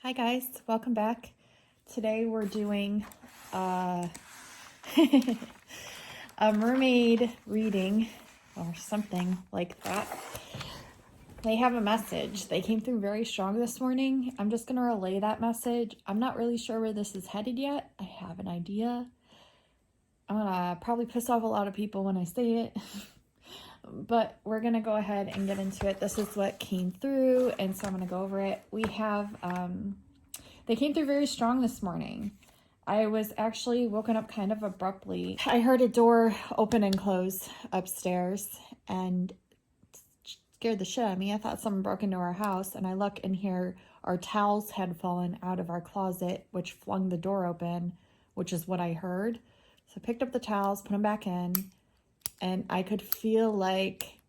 Hi guys, welcome back. Today we're doing a mermaid reading or something like that. They have a message. They came through very strong this morning. I'm just going to relay that message. I'm not really sure where this is headed yet. I have an idea. I'm going to probably piss off a lot of people when I say it. But we're going to go ahead and get into it. This is what came through, and so I'm going to go over it. We have... They came through very strong this morning. I was actually woken up kind of abruptly. I heard a door open and close upstairs and scared the shit out of me. I thought someone broke into our house, and I look and here our towels had fallen out of our closet, which flung the door open, which is what I heard. So I picked up the towels, put them back in, and I could feel like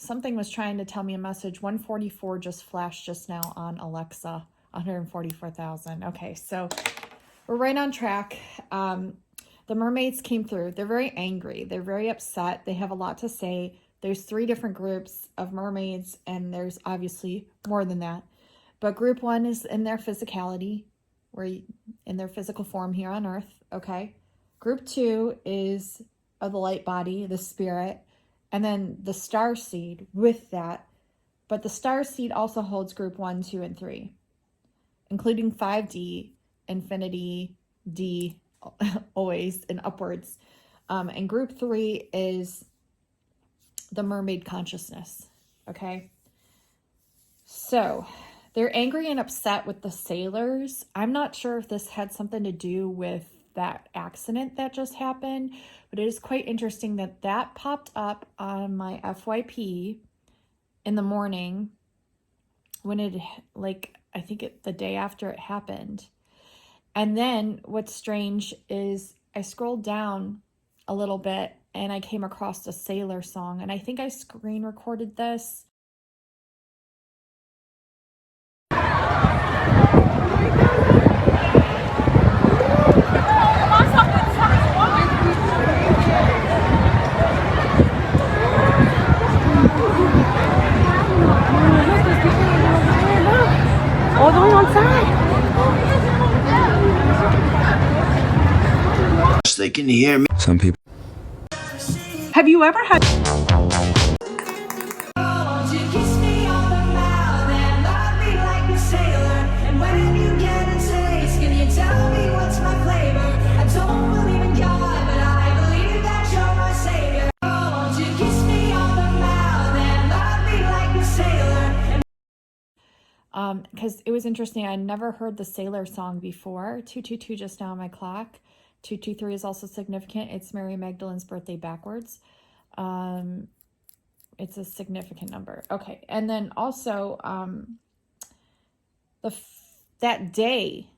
something was trying to tell me a message. 144 just flashed just now on Alexa. 144,000. Okay, so we're right on track. The mermaids came through. They're very angry. They're very upset. They have a lot to say. There's 3 different groups of mermaids, and there's obviously more than that. But group 1 is in their physicality, in their physical form here on Earth. Okay. Group 2 is of the light body, the spirit. And then the star seed with that. But the star seed also holds group 1, 2, and 3, including 5D, infinity, D, always, and upwards. And group 3 is the mermaid consciousness. Okay. So they're angry and upset with the sailors. I'm not sure if this had something to do with that accident that just happened, but it is quite interesting that that popped up on my FYP in the morning when it, I think the day after it happened. And then what's strange is I scrolled down a little bit and I came across a sailor song, and I think I screen recorded this. All the way on side. They can hear me. Some people. Have you ever had... Because it was interesting. I never heard the sailor song before. 222 just now on my clock. 223 is also significant. It's Mary Magdalene's birthday backwards. It's a significant number. Okay, and then also that day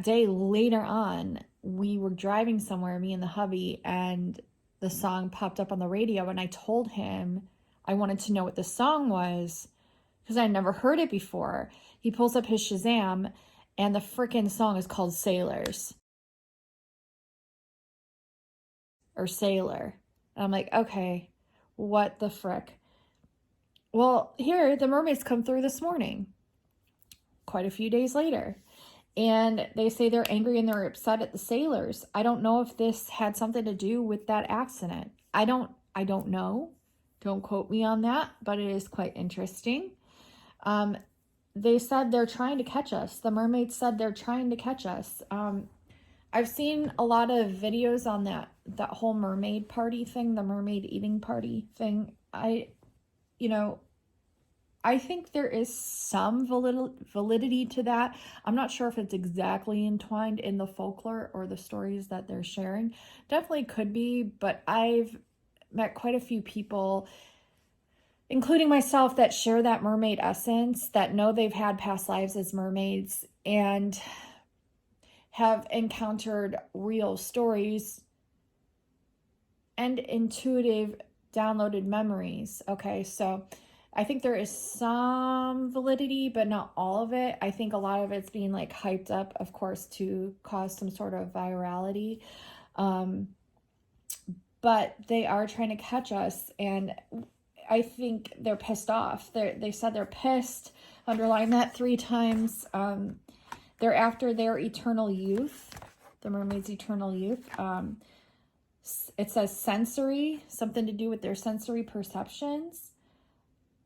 later on, we were driving somewhere, me and the hubby, and the song popped up on the radio, and I told him I wanted to know what the song was because I never heard it before. He pulls up his Shazam, and the freaking song is called Sailors. Or Sailor. And I'm like, okay, what the frick? Well, here, the mermaids come through this morning, quite a few days later. And they say they're angry and they're upset at the sailors. I don't know if this had something to do with that accident. I don't know. Don't quote me on that, but it is quite interesting. They said they're trying to catch us. The mermaids said they're trying to catch us. I've seen a lot of videos on that whole mermaid party thing, the mermaid eating party thing. I think there is some validity to that. I'm not sure if it's exactly entwined in the folklore or the stories that they're sharing. Definitely could be, but I've met quite a few people, including myself, that share that mermaid essence, that know they've had past lives as mermaids and have encountered real stories and intuitive downloaded memories. Okay, so I think there is some validity, but not all of it. I think a lot of it's being hyped up, of course, to cause some sort of virality. But they are trying to catch us, and I think they're pissed off. They said they're pissed. Underline that 3 times. They're after their eternal youth, the mermaid's eternal youth. It says sensory, something to do with their sensory perceptions.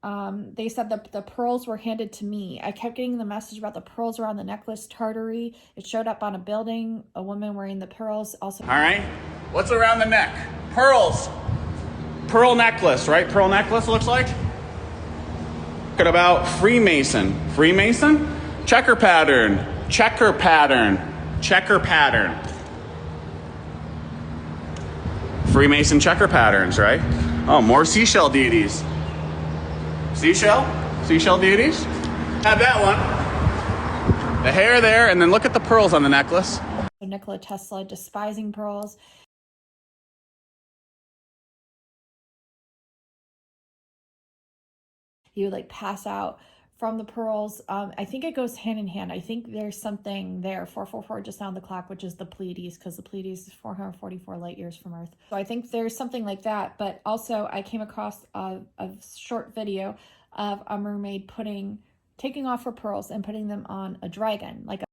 They said that the pearls were handed to me. I kept getting the message about the pearls around the necklace, Tartary. It showed up on a building, a woman wearing the pearls. Also, all right, what's around the neck? Pearls. Pearl necklace, right? Pearl necklace looks like. What about Freemason? Freemason? Checker pattern. Checker pattern. Checker pattern. Freemason checker patterns, right? Oh, more seashell deities. Seashell? Seashell deities? Have that one. The hair there, and then look at the pearls on the necklace. Nikola Tesla despising pearls. He would like pass out from the pearls. I think it goes hand in hand. I think there's something there. 444 just on the clock, which is the Pleiades, because the Pleiades is 444 light years from Earth. So I think there's something like that. But also I came across a short video of a mermaid taking off her pearls and putting them on a dragon, like a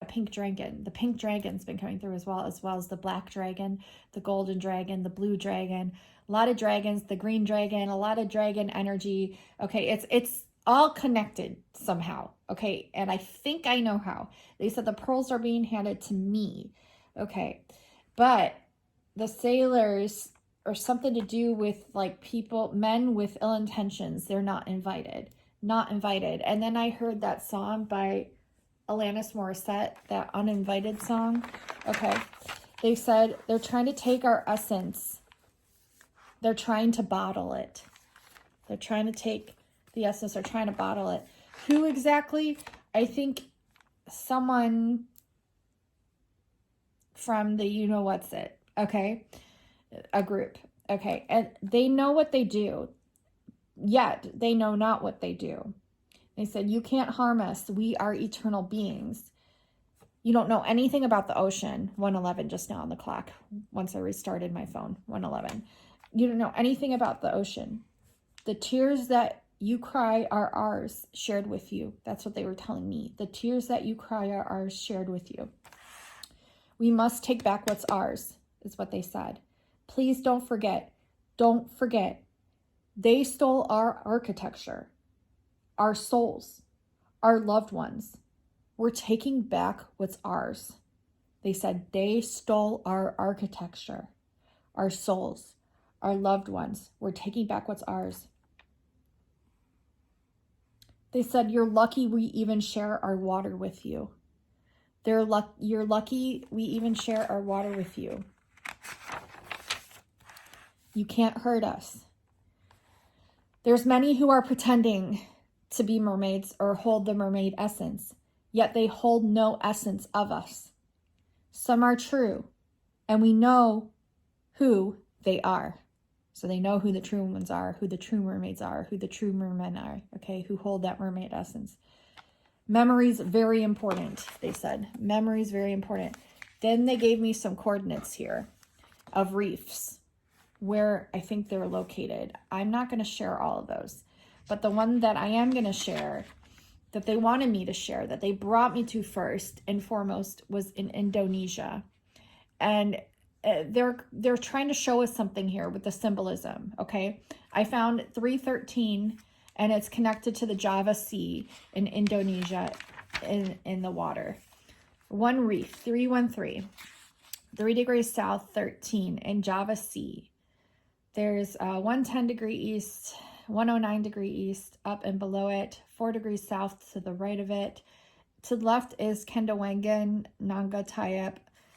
pink dragon. The pink dragon's been coming through as well as the black dragon, the golden dragon, the blue dragon, a lot of dragons, the green dragon, a lot of dragon energy. Okay, it's all connected somehow. Okay, and I think I know how. They said the pearls are being handed to me. Okay, but the sailors are something to do with like people, men with ill intentions. They're not invited. And then I heard that song by Alanis Morissette, that Uninvited song. Okay. They said they're trying to take our essence. They're trying to bottle it. They're trying to take the essence. They're trying to bottle it. Who exactly? I think someone from the you-know-what's it. Okay. A group. Okay. And they know what they do. Yet they know not what they do. They said, you can't harm us. We are eternal beings. You don't know anything about the ocean. 111 just now on the clock. Once I restarted my phone. 111. You don't know anything about the ocean. The tears that you cry are ours, shared with you. That's what they were telling me. The tears that you cry are ours, shared with you. We must take back what's ours, is what they said. Please don't forget. Don't forget. They stole our architecture. Our souls, our loved ones. We're taking back what's ours. They said they stole our architecture, our souls, our loved ones. We're taking back what's ours. They said, you're lucky we even share our water with you. You're lucky we even share our water with you. You can't hurt us. There's many who are pretending to be mermaids or hold the mermaid essence, yet they hold no essence of us. Some are true, and we know who they are. So they know who the true ones are, who the true mermaids are, who the true mermen are, okay, who hold that mermaid essence. Memory's very important, they said. Memory's very important. Then they gave me some coordinates here of reefs, where I think they're located. I'm not going to share all of those. But the one that I am going to share, that they wanted me to share, that they brought me to first and foremost, was in Indonesia. And they're trying to show us something here with the symbolism, okay? I found 313, and it's connected to the Java Sea in Indonesia in the water. One reef, 313, 3 degrees south, 13 in Java Sea. There's 110 degree east, 109 degree east, up and below it, 4 degrees south to the right of it. To the left is Kendawangan, Nanga Tayep,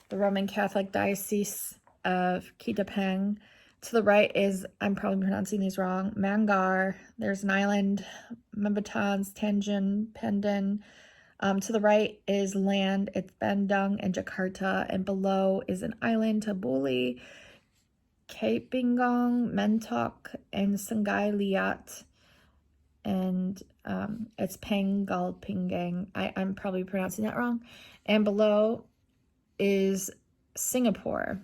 the Roman Catholic Diocese of Kitapeng. To the right is, I'm probably pronouncing these wrong, Mangar. There's an island, Membatans, Tanjung, Pendan. To the right is land, it's Bandung and Jakarta. And below is an island, Tabuli, Cape Bingong, Mentok, and Sangai Liat. And it's Pengal Pingang. I'm probably pronouncing that wrong. And below is Singapore,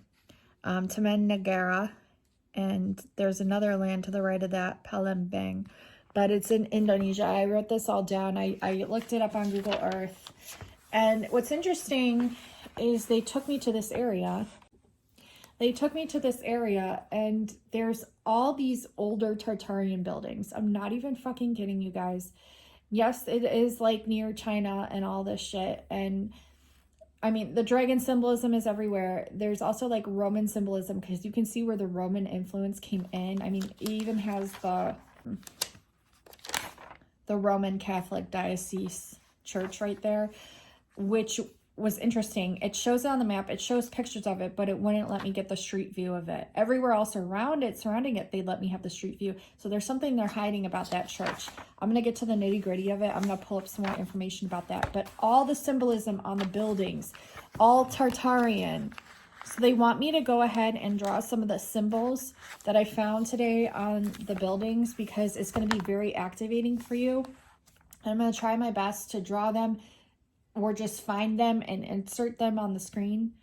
Taman Negara, and there's another land to the right of that, Palembang, but it's in Indonesia. I wrote this all down. I looked it up on Google Earth, and what's interesting is they took me to this area. And there's all these older Tartarian buildings. I'm not even fucking kidding you guys. Yes, it is like near China and all this shit, and I mean, the dragon symbolism is everywhere. There's also like Roman symbolism because you can see where the Roman influence came in. I mean, it even has the Roman Catholic Diocese Church right there, which was interesting. It shows it on the map. It shows pictures of it, but it wouldn't let me get the street view of it. Everywhere else surrounding it, they let me have the street view. So there's something they're hiding about that church. I'm going to get to the nitty gritty of it. I'm going to pull up some more information about that. But all the symbolism on the buildings, all Tartarian. So they want me to go ahead and draw some of the symbols that I found today on the buildings because it's going to be very activating for you. And I'm going to try my best to draw them or just find them and insert them on the screen.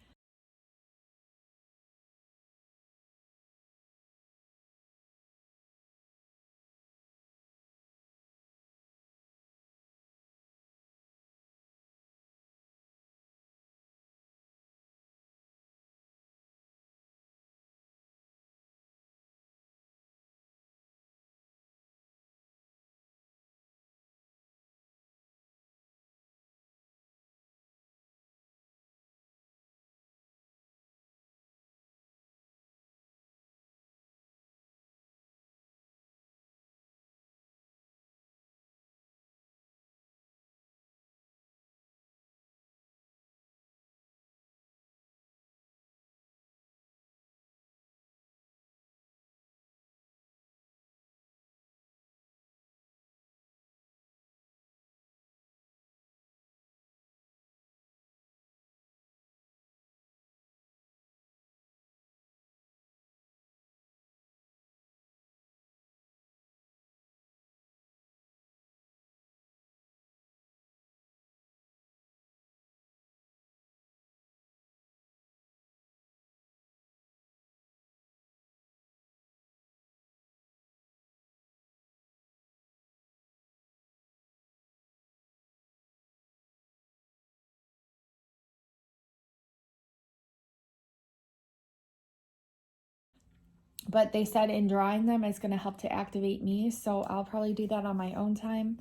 But they said in drawing them, it's going to help to activate me. So I'll probably do that on my own time.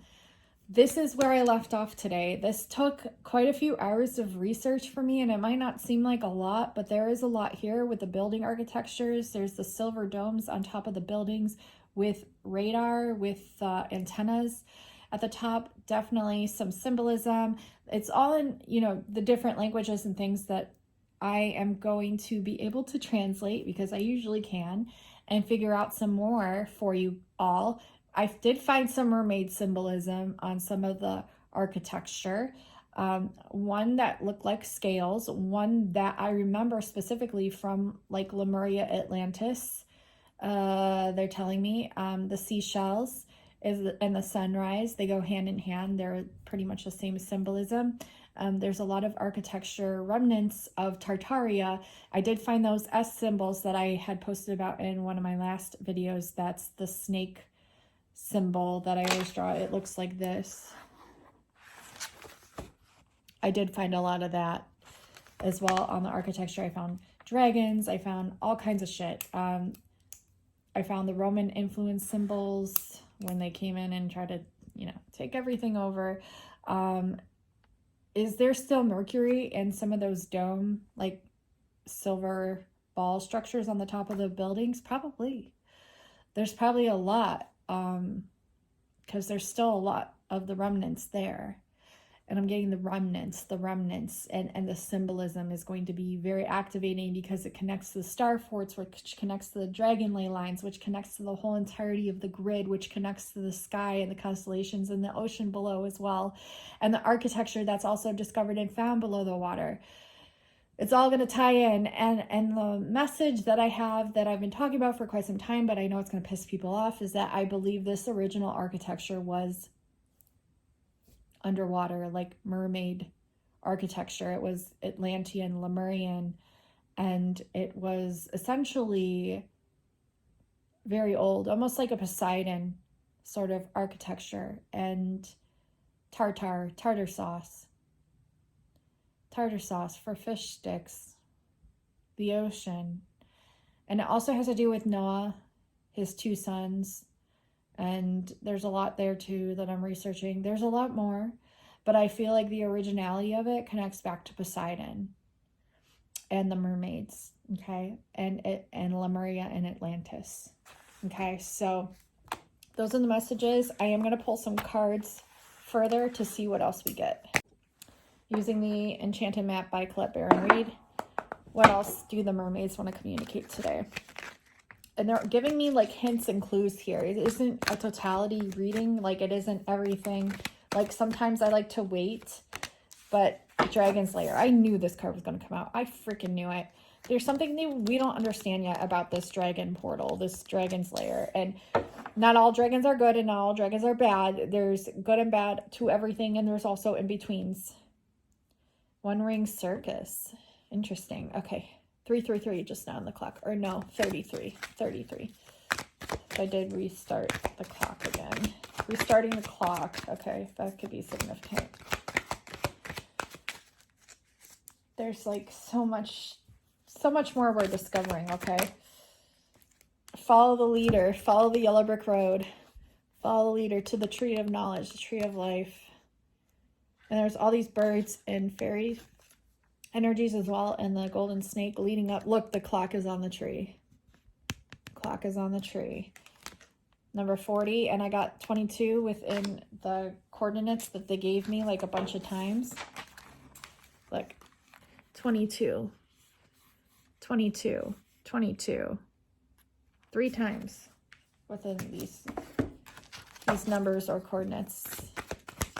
This is where I left off today. This took quite a few hours of research for me, and it might not seem like a lot, but there is a lot here with the building architectures. There's the silver domes on top of the buildings with radar, with antennas at the top. Definitely some symbolism. It's all in, the different languages and things that I am going to be able to translate because I usually can and figure out some more for you all. I did find some mermaid symbolism on some of the architecture. One that looked like scales, one that I remember specifically from like Lemuria, Atlantis. They're telling me the seashells and the sunrise, they go hand in hand. They're pretty much the same symbolism. There's a lot of architecture remnants of Tartaria. I did find those S symbols that I had posted about in one of my last videos. That's the snake symbol that I always draw. It looks like this. I did find a lot of that as well on the architecture. I found dragons. I found all kinds of shit. I found the Roman influence symbols when they came in and tried to, take everything over. Is there still mercury in some of those dome, like silver ball structures on the top of the buildings? Probably. There's probably a lot, because there's still a lot of the remnants there. And I'm getting the remnants, and the symbolism is going to be very activating because it connects to the star forts, which connects to the dragon ley lines, which connects to the whole entirety of the grid, which connects to the sky and the constellations and the ocean below as well. And the architecture that's also discovered and found below the water. It's all going to tie in. And the message that I have that I've been talking about for quite some time, but I know it's going to piss people off, is that I believe this original architecture was underwater, like mermaid architecture. It was Atlantean, Lemurian, and it was essentially very old, almost like a Poseidon sort of architecture. And tartar sauce for fish sticks, the ocean. And it also has to do with Noah, his 2 sons. And there's a lot there too that I'm researching. There's a lot more, but I feel like the originality of it connects back to Poseidon and the mermaids, okay? And Lemuria and Atlantis. Okay, so those are the messages. I am going to pull some cards further to see what else we get. Using the Enchanted Map by Colette Baron Reed. What else do the mermaids want to communicate today? And they're giving me like hints and clues here. It isn't a totality reading. Like it isn't everything. Like sometimes I like to wait. But Dragon's Lair. I knew this card was going to come out. I freaking knew it. There's something we don't understand yet about this dragon portal. This Dragon's Lair. And not all dragons are good and not all dragons are bad. There's good and bad to everything. And there's also in-betweens. One Ring Circus. Interesting. Okay. 333 just now on the clock. Or no, 33. I did restart the clock again. Restarting the clock. Okay, that could be significant. There's like so much more we're discovering, okay? Follow the leader. Follow the yellow brick road. Follow the leader to the tree of knowledge, the tree of life. And there's all these birds and fairy energies as well, and the golden snake leading up. Look, the clock is on the tree. Clock is on the tree. Number 40, and I got 22 within the coordinates that they gave me like a bunch of times. Look, 22, 22, 22. 3 times within these numbers or coordinates.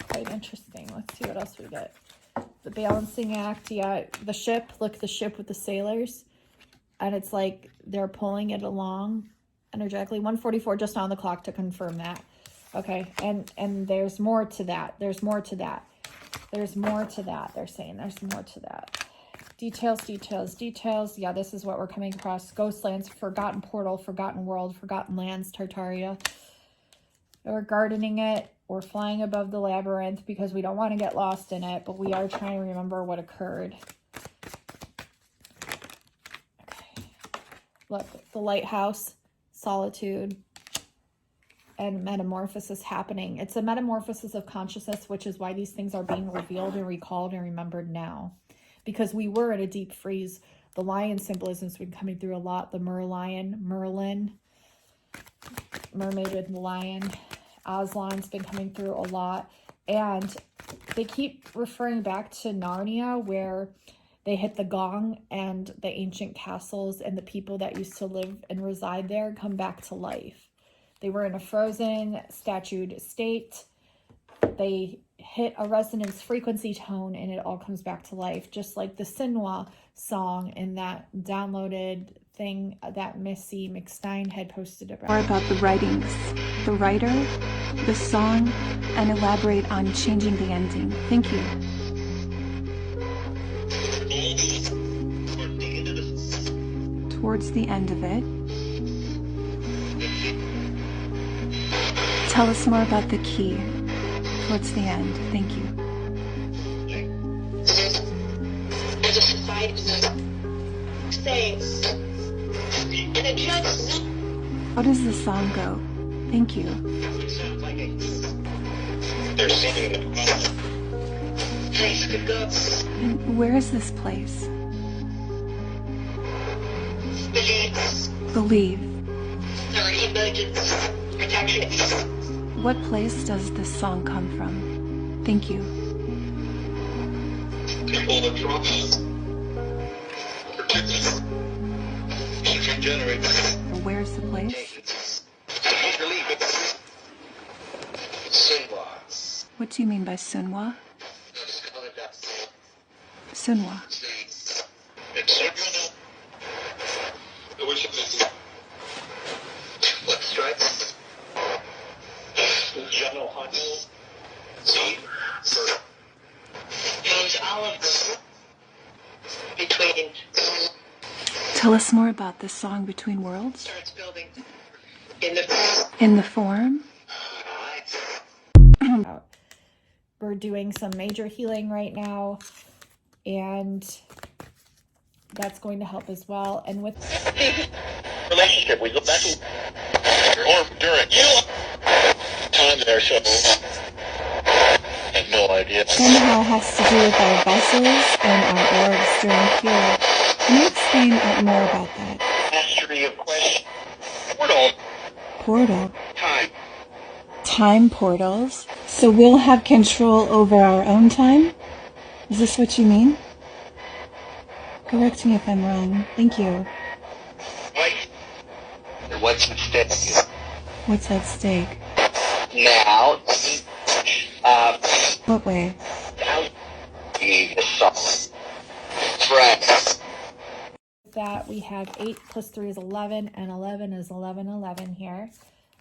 Quite interesting. Let's see what else we get. The balancing act, yeah, the ship, look, the ship with the sailors, and it's like they're pulling it along energetically. 144 just on the clock to confirm that. Okay, and there's more to that. There's more to that. They're saying there's more to that. Details. Yeah, this is what we're coming across. Ghostlands, forgotten portal, forgotten world, forgotten lands, Tartaria. We're gardening it. We're flying above the labyrinth because we don't want to get lost in it, but we are trying to remember what occurred. Okay. Look, the lighthouse, solitude, and metamorphosis happening. It's a metamorphosis of consciousness, which is why these things are being revealed and recalled and remembered now. Because we were in a deep freeze. The lion symbolism's been coming through a lot. The Merlin, mermaid with the lion. Aslan's been coming through a lot. And they keep referring back to Narnia, where they hit the gong and the ancient castles and the people that used to live and reside there come back to life. They were in a frozen, statued state. They hit a resonance frequency tone and it all comes back to life. Just like the Sinwa song in that downloaded thing that Missy McStein had posted about. More about the writings, the writer, the song, and elaborate on changing the ending. Thank you. Towards the end of it. Tell us more about the key. Towards the end. Thank you. As a society saying, and it just, How does the song go? Thank you. they're singing the place could go. And where is this place? Believe. There emergence, protection. What place does this song come from? Thank you. People that drop protect us. Future generations. Where's the place? Believe it. Sunwise. What do you mean by Sunwa? Sunwa. Let's try this. General Hunt. Use all of this between. Tell us more about this song, Between Worlds. Starts building in the. In the form. We're doing some major healing right now, and that's going to help as well. And with Relationship, we go back to or during time there, so I have no idea. Somehow has to do with our vessels and our orbs during healing. Can you explain more about that? Mastery of question. Portal. Portal. Time. Time portals. So we'll have control over our own time? Is this what you mean? Correct me if I'm wrong. Thank you. Right. What's at stake? What's at stake? Now, What way? the song. Friends. that, we have 8 plus 3 is 11, and 11 is 11 here.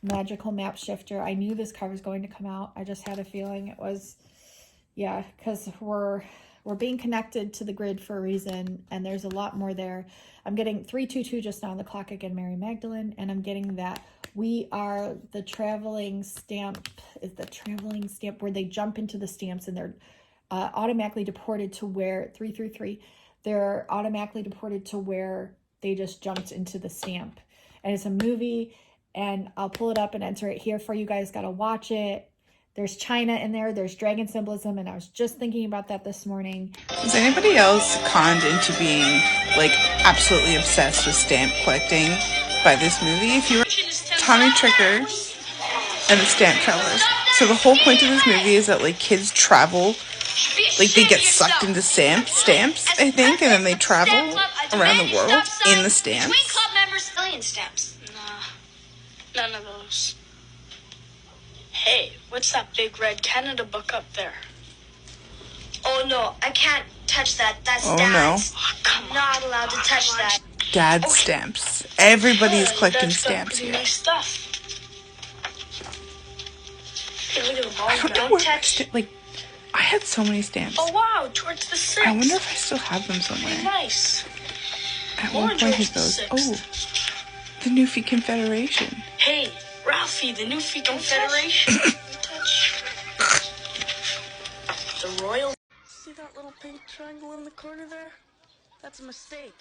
Magical map shifter. I knew this card was going to come out. I just had a feeling it was, yeah, because we're being connected to the grid for a reason, and there's a lot more there. I'm getting 322 just now on the clock again, Mary Magdalene, and I'm getting that we are the traveling stamp. Is the traveling stamp where they jump into the stamps and they're automatically deported to where 333. They're automatically deported to where they just jumped into the stamp, and it's a movie. And I'll pull it up and enter it here for you guys. Got to watch it. There's China in there. There's dragon symbolism. And I was just thinking about that this morning. Is anybody else conned into being, like, absolutely obsessed with stamp collecting by this movie? If you were Tommy Tricker and the Stamp Travelers. So the whole point of this movie is that, like, kids travel, like, they get sucked into stamps, I think, and then they travel around the world in the stamps. Twin Club members, million stamps. Nah, none of those. Hey, what's that big red Canada book up there? Oh no, I can't touch that. That's Oh, Dad's. no. Oh, come on. Not allowed to touch that. Dad stamps. Everybody is Hey, collecting that's got stamps pretty here. nice stuff. Hey, look at the ball. I don't know where like, I had so many stamps. Oh wow, towards the six. I wonder if I still have them Pretty somewhere. nice. At More one point towards it the goes, six. oh, the Newfie Confederation. Hey, Ralphie, the Newfie Confederation. Touch. The Royal. See that little pink triangle in the corner there? That's a mistake.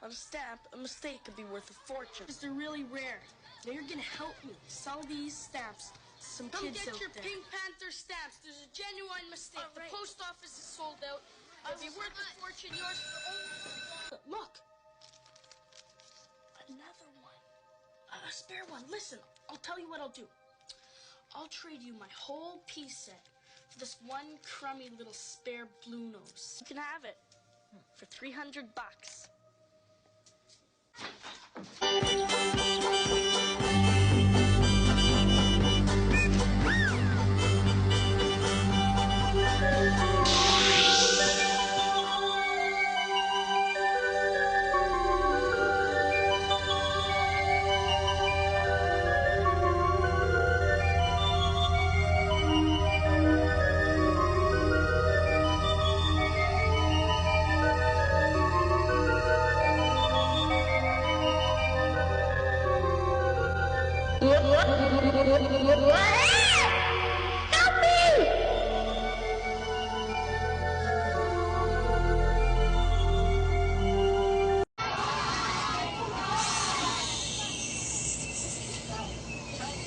On a stamp, a mistake could be worth a fortune. They're really rare. Now you're gonna help me sell these stamps to some kids out there. Come get your Pink Panther stamps. There's a genuine mistake. The post office is sold out. It'll be worth a fortune. Yours for only. Look. Another one. A spare one. Listen, I'll tell you what I'll do. I'll trade you my whole piece set for this one crummy little spare blue nose. You can have it for $300.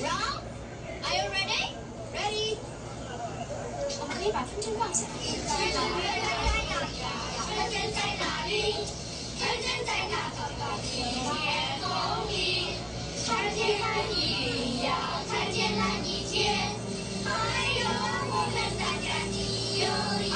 Ralph, are you ready? Ready. 我们可以把春天放下。春天在哪里？春天在那高高的天空里。看见蓝云呀，看见蓝的天。哎呦，我们大家你有一。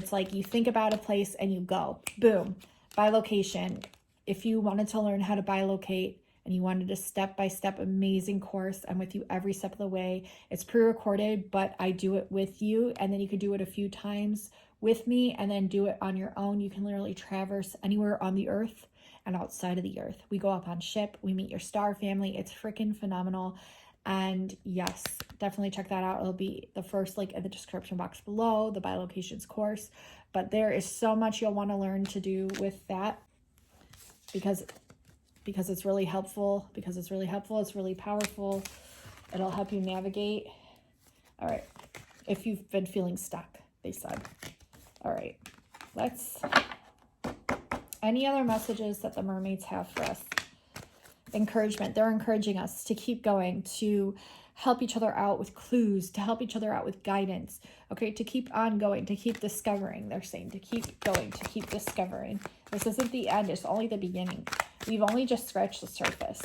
it's like you think about a place and you go, boom, bilocation. If you wanted to learn how to bilocate and you wanted a step-by-step amazing course, I'm with you every step of the way. It's pre-recorded, but I do it with you, and then you could do it a few times with me and then do it on your own. You can literally traverse anywhere on the earth and outside of the earth. We go up on ship, we meet your star family. It's freaking phenomenal. And yes, definitely check that out. It'll be the first link in the description box below, the bilocations course. But there is so much you'll want to learn to do with that because it's really helpful, it's really powerful. It'll help you navigate. All right. If you've been feeling stuck, they said. All right. Any other messages that the mermaids have for us? Encouragement. They're encouraging us to keep going, to help each other out with clues, to help each other out with guidance, okay, to keep on going, to keep discovering. They're saying to keep going, to keep discovering. This isn't the end, it's only the beginning. We've only just scratched the surface.